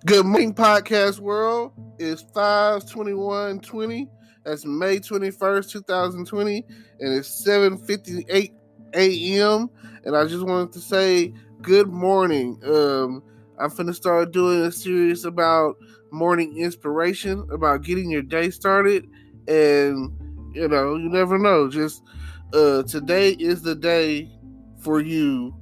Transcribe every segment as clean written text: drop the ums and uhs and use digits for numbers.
Good morning, podcast world. It's 5/21/20. That's May 21st, 2020, and it's 7:58 a.m. And I just wanted to say good morning. I'm finna start doing a series about morning inspiration, about getting your day started, and you never know. Just today is the day for you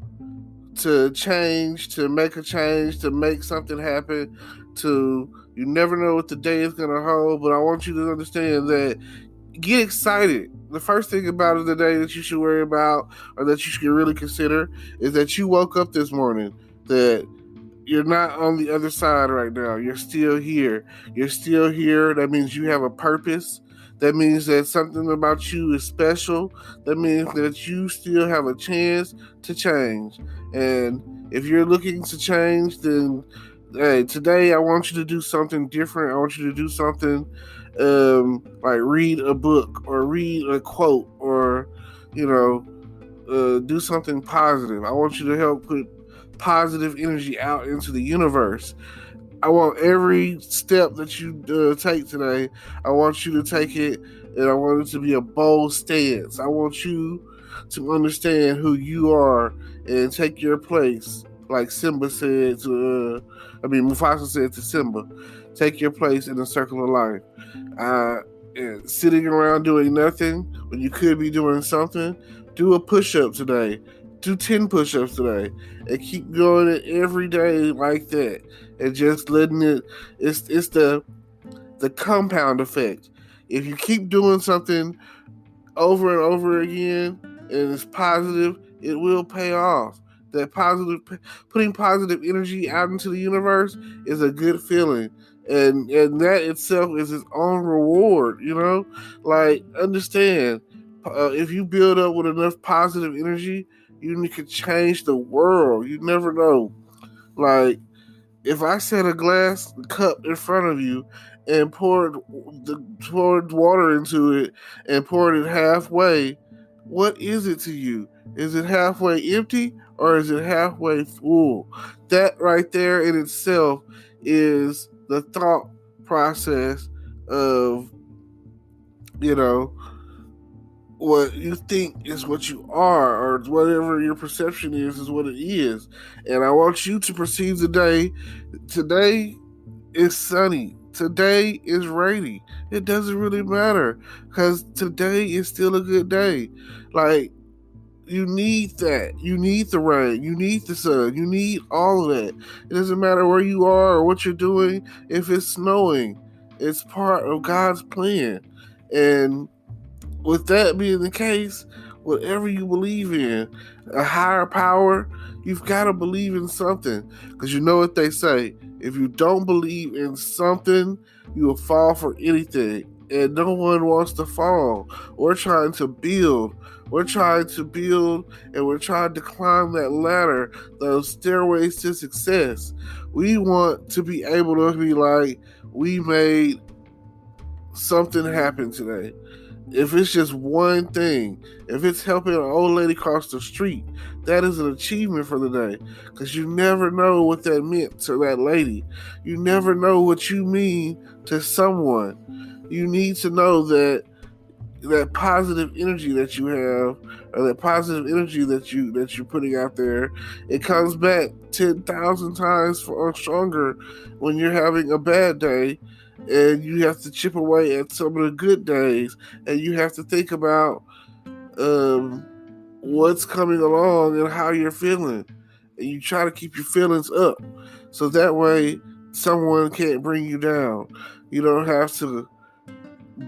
to change, to make a change, to make something happen. You never know what the day is going to hold, but I want you to understand that get excited. The first thing about it today that you should worry about, or that you should really consider, is that you woke up this morning, that you're not on the other side right now. You're still here. You're still here. That means you have a purpose. That means that something about you is special. That means that you still have a chance to change. And if you're looking to change, then hey, today I want you to do something different. I want you to do something like read a book or read a quote or, do something positive. I want you to help put positive energy out into the universe. I want every step that you take today, I want you to take it, and I want it to be a bold stance. I want you to understand who you are and take your place. Like Simba said Mufasa said to Simba, take your place in the circle of life. And sitting around doing nothing when you could be doing something, do a push-up today. Do 10 push-ups today. And keep doing it every day like that. And just letting it's the compound effect. If you keep doing something over and over again and it's positive, it will pay off. Putting positive energy out into the universe is a good feeling. And that itself is its own reward, Like, understand, if you build up with enough positive energy, you can change the world. You never know. Like, if I set a glass cup in front of you and poured water into it and poured it halfway, what is it to you? Is it halfway empty or is it halfway full? That right there in itself is the thought process of, what you think is what you are, or whatever your perception is what it is. And I want you to perceive the day. Today is sunny. Today is rainy. It doesn't really matter, because today is still a good day. Like, you need that. You need the rain. You need the sun. You need all of that. It doesn't matter where you are or what you're doing. If it's snowing, it's part of God's plan. And with that being the case, whatever you believe in, a higher power, you've got to believe in something. Because you know what they say, if you don't believe in something, you will fall for anything. And no one wants to fall. We're trying to build. We're trying to build, and we're trying to climb that ladder, those stairways to success. We want to be able to be like, we made something happen today. If it's just one thing, if it's helping an old lady cross the street, that is an achievement for the day. Because you never know what that meant to that lady. You never know what you mean to someone. You need to know that positive energy that you have, or that positive energy that you're putting out there, it comes back 10,000 times stronger when you're having a bad day. And you have to chip away at some of the good days, and you have to think about what's coming along and how you're feeling, and you try to keep your feelings up, so that way someone can't bring you down. You don't have to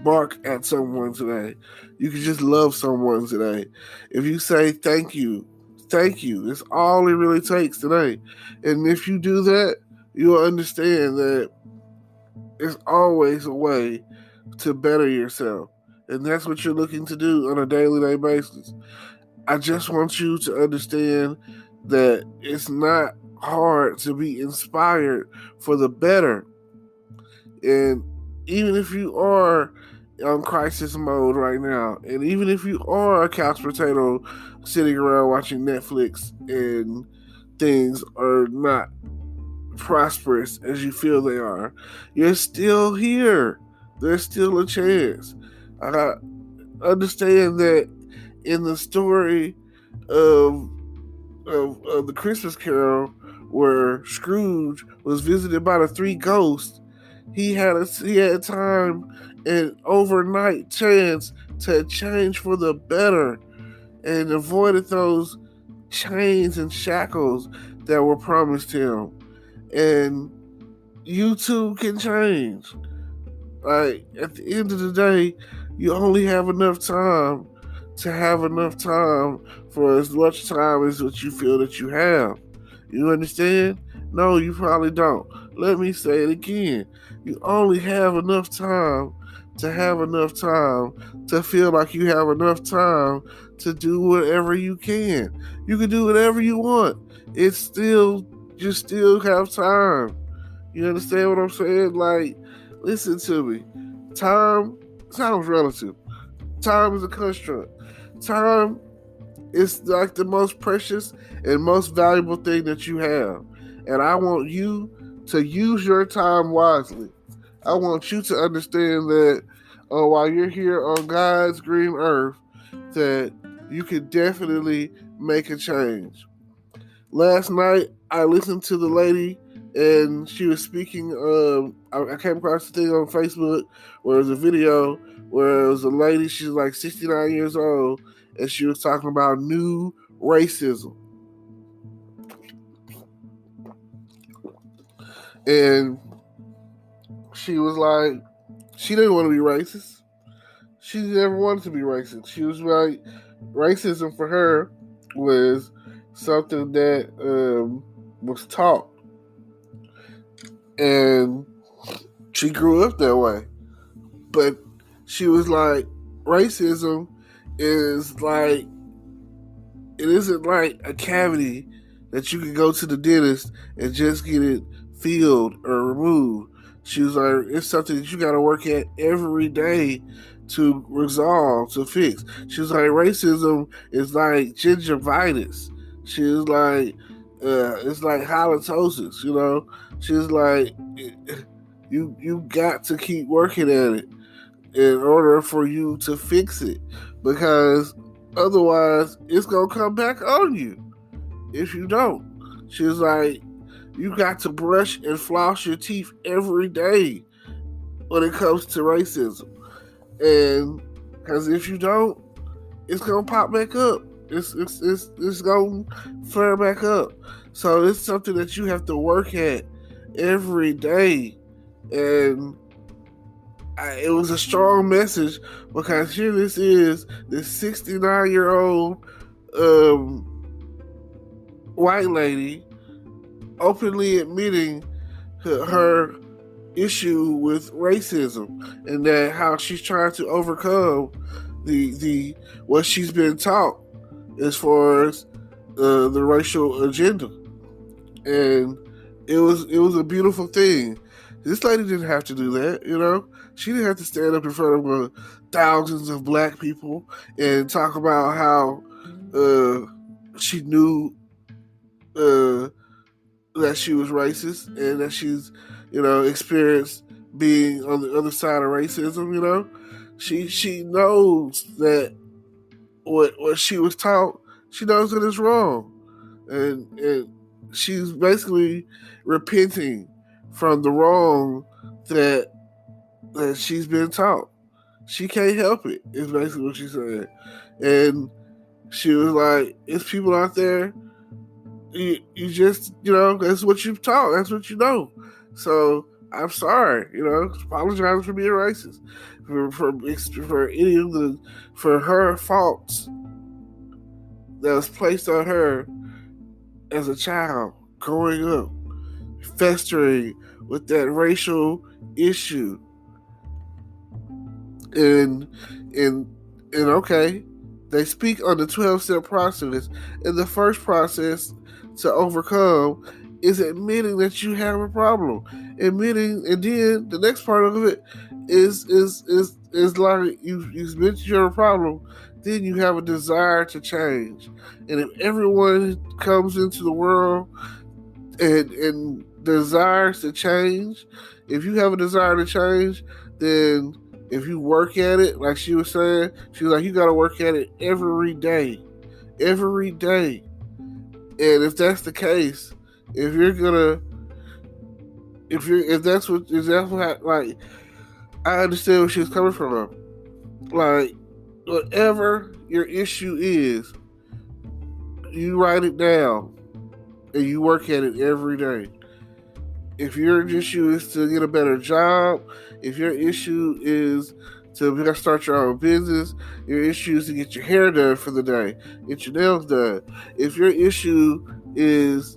bark at someone today. You can just love someone today. If you say thank you, it's all it really takes today. And if you do that, you'll understand that there's always a way to better yourself. And that's what you're looking to do on a daily basis. I just want you to understand that it's not hard to be inspired for the better. And even if you are on crisis mode right now, and even if you are a couch potato sitting around watching Netflix and things are not prosperous as you feel they are. You're still here. There's still a chance. I understand that in the story of the Christmas Carol, where Scrooge was visited by the three ghosts, he had time and overnight chance to change for the better, and avoided those chains and shackles that were promised him. And you too can change. Like, at the end of the day, you only have enough time to have enough time for as much time as what you feel that you have. You understand? No, you probably don't. Let me say it again. You only have enough time to have enough time to feel like you have enough time to do whatever you can. You can do whatever you want. You still have time. You understand what I'm saying? Like, listen to me. Time is relative. Time is a construct. Time is like the most precious and most valuable thing that you have. And I want you to use your time wisely. I want you to understand that while you're here on God's green earth, that you can definitely make a change. Last night, I listened to the lady, and she was speaking. I came across the thing on Facebook where it was a video where it was a lady. She's like 69 years old, and she was talking about new racism. And she was like, she didn't want to be racist. She never wanted to be racist. She was like, racism for her was something that was taught. And she grew up that way. But she was like, racism is like, it isn't like a cavity that you can go to the dentist and just get it filled or removed. She was like, it's something that you got to work at every day to resolve, to fix. She was like, racism is like gingivitis. She was like, it's like halitosis, you know? She was like, you got to keep working at it in order for you to fix it, because otherwise it's going to come back on you if you don't. She was like, you got to brush and floss your teeth every day when it comes to racism. And because if you don't, it's going to pop back up. It's going to flare back up. So it's something that you have to work at every day. And it was a strong message, because here this 69-year-old white lady openly admitting her issue with racism, and that how she's trying to overcome the what she's been taught as far as the racial agenda. And it was a beautiful thing. This lady didn't have to do that, you know. She didn't have to stand up in front of thousands of black people and talk about how she knew that she was racist, and that she's, experienced being on the other side of racism, you know. She knows that what she was taught, she knows that it's wrong. And she's basically repenting from the wrong that she's been taught. She can't help it, is basically what she said. And she was like, it's people out there, you just, that's what you've taught, that's what you know. So I'm sorry, apologize for being racist, for any of for her faults that was placed on her as a child growing up, festering with that racial issue. And okay, they speak on the 12-step process, and the first process to overcome is admitting that you have a problem. Admitting, and then the next part of it is like you admit you have a problem, then you have a desire to change. And if everyone comes into the world and desires to change, if you have a desire to change, then if you work at it, like she was saying, she was like, you got to work at it every day. Every day. And if that's the case, if you're gonna, if that's what, like, I understand where she's coming from. Like, whatever your issue is, you write it down and you work at it every day. If your issue is to get a better job, if your issue is to start your own business, your issue is to get your hair done for the day, get your nails done. If your issue is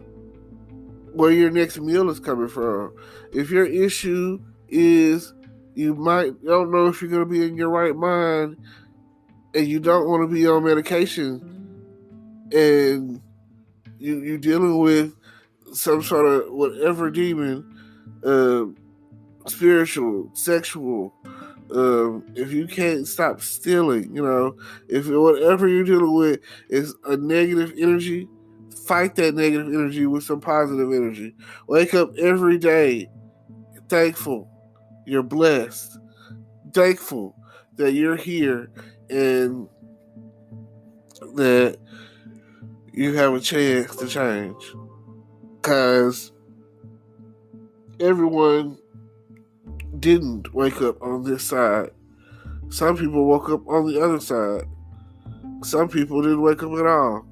where your next meal is coming from, if your issue is you don't know if you're going to be in your right mind and you don't want to be on medication and you're dealing with some sort of whatever demon, spiritual, sexual, if you can't stop stealing, if whatever you're dealing with is a negative energy, fight that negative energy with some positive energy. Wake up every day thankful you're blessed, thankful that you're here and that you have a chance to change. Because everyone didn't wake up on this side. Some people woke up on the other side. Some people didn't wake up at all.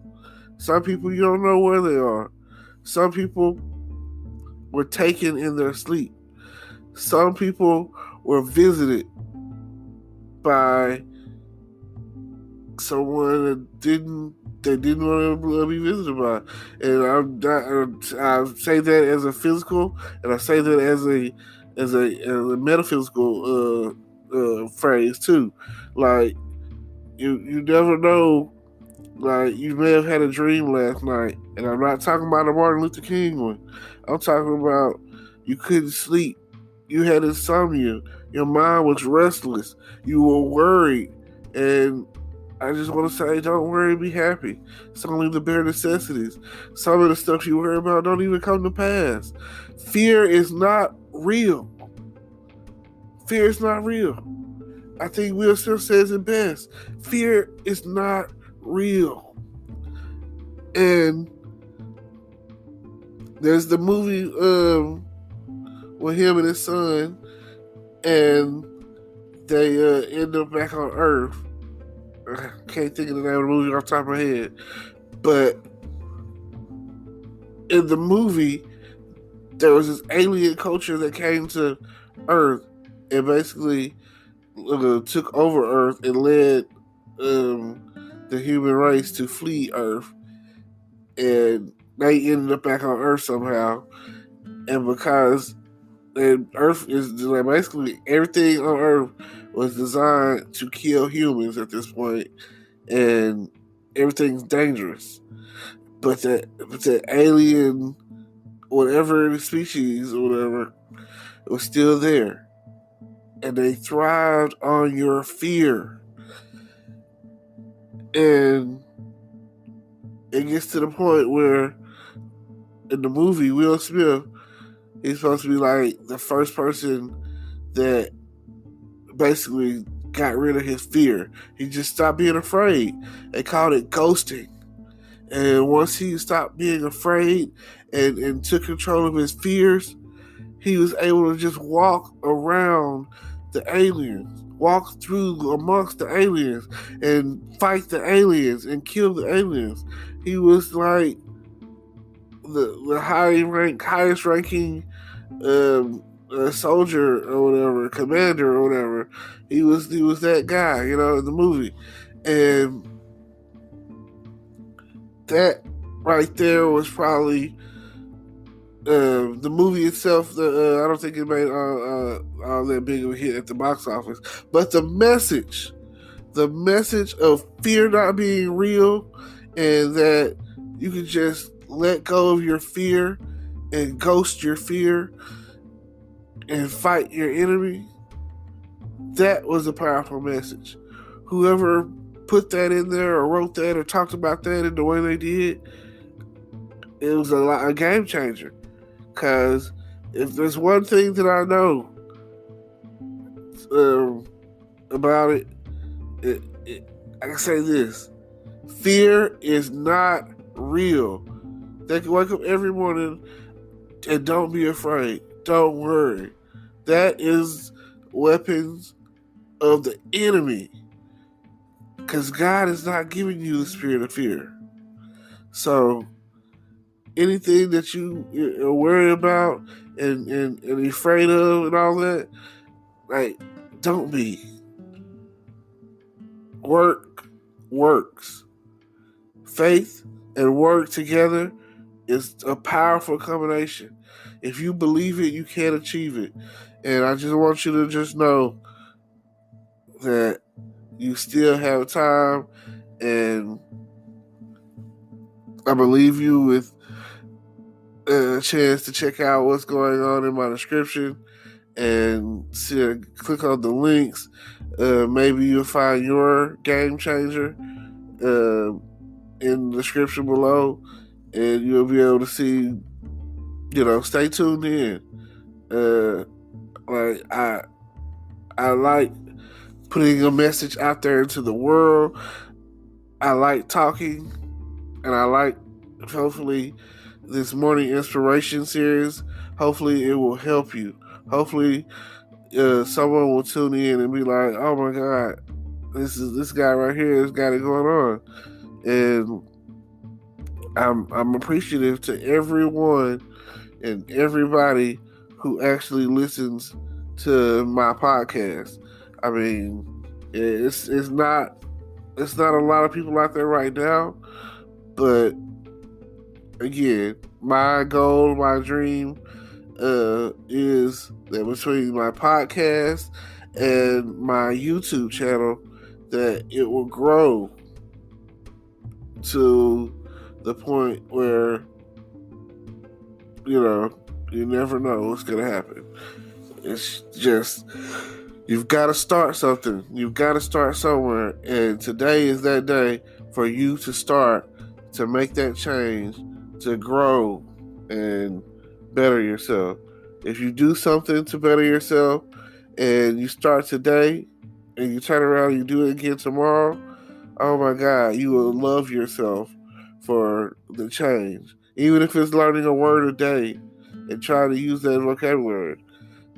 Some people, you don't know where they are. Some people were taken in their sleep. Some people were visited by someone that didn't want to be visited by. And I say that as a physical, and I say that as a metaphysical phrase too. Like, you never know. Like, you may have had a dream last night, and I'm not talking about the Martin Luther King one. I'm talking about you couldn't sleep. You had insomnia. Your mind was restless. You were worried. And I just want to say, don't worry, be happy. It's only the bare necessities. Some of the stuff you worry about don't even come to pass. Fear is not real. Fear is not real. I think Will Smith says it best. Fear is not real. And there's the movie with him and his son, and they end up back on Earth. I can't think of the name of the movie off the top of my head, but in the movie there was this alien culture that came to Earth and basically took over Earth and led the human race to flee Earth, and they ended up back on Earth somehow. And because Earth is basically everything on Earth was designed to kill humans at this point, and everything's dangerous. But the alien, whatever the species or whatever, was still there, and they thrived on your fear. And it gets to the point where in the movie, Will Smith, he's supposed to be like the first person that basically got rid of his fear. He just stopped being afraid. They called it ghosting. And once he stopped being afraid and took control of his fears, he was able to just walk around the aliens, walk through amongst the aliens and fight the aliens and kill the aliens. He was like the highest ranking soldier or whatever, commander or whatever. He was that guy, in the movie. And that right there was probably the movie itself. I don't think it made all that big of a hit at the box office, but the message of fear not being real, and that you can just let go of your fear and ghost your fear and fight your enemy. That was a powerful message. Whoever put that in there or wrote that or talked about that in the way they did, it was a game changer. Because if there's one thing that I know about I can say this: fear is not real. They can wake up every morning and don't be afraid. Don't worry. That is weapons of the enemy. Because God is not giving you the spirit of fear. So anything that you're worried about and afraid of and all that, like, don't be. Work works. Faith and work together is a powerful combination. If you believe it, you can achieve it. And I just want you to just know that you still have time, and I'm going to leave you with a chance to check out what's going on in my description and click on the links. Maybe you'll find your game changer in the description below, and you'll be able to see, stay tuned in. Like I like putting a message out there into the world. I like talking, and I like, hopefully, this morning inspiration series, hopefully it will help you. Hopefully someone will tune in and be like, oh my God, this guy right here has got it going on. And I'm appreciative to everyone and everybody who actually listens to my podcast. I mean, it's not a lot of people out there right now, but again, my goal, my dream is that between my podcast and my YouTube channel, that it will grow to the point where, you never know what's going to happen. It's just, you've got to start something. You've got to start somewhere. And today is that day for you to start, to make that change, to grow and better yourself. If you do something to better yourself and you start today and you turn around and you do it again tomorrow, oh my God, you will love yourself for the change. Even if it's learning a word a day and trying to use that vocabulary,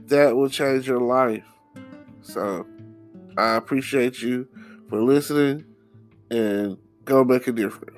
that will change your life. So I appreciate you for listening, and go make a difference.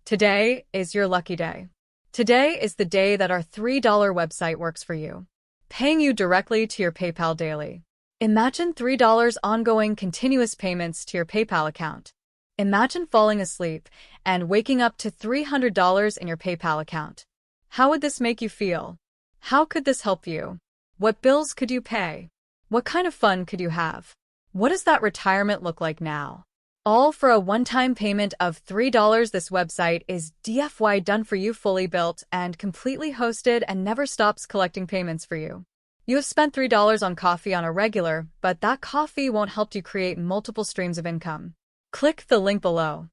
Today is your lucky day. Today is the day that our $3 website works for you, paying you directly to your PayPal daily. Imagine $3 ongoing continuous payments to your PayPal account. Imagine falling asleep and waking up to $300 in your PayPal account. How would this make you feel? How could this help you? What bills could you pay? What kind of fun could you have? What does that retirement look like now? All for a one-time payment of $3. This website is DFY done for you, fully built and completely hosted, and never stops collecting payments for you. You have spent $3 on coffee on a regular, but that coffee won't help you create multiple streams of income. Click the link below.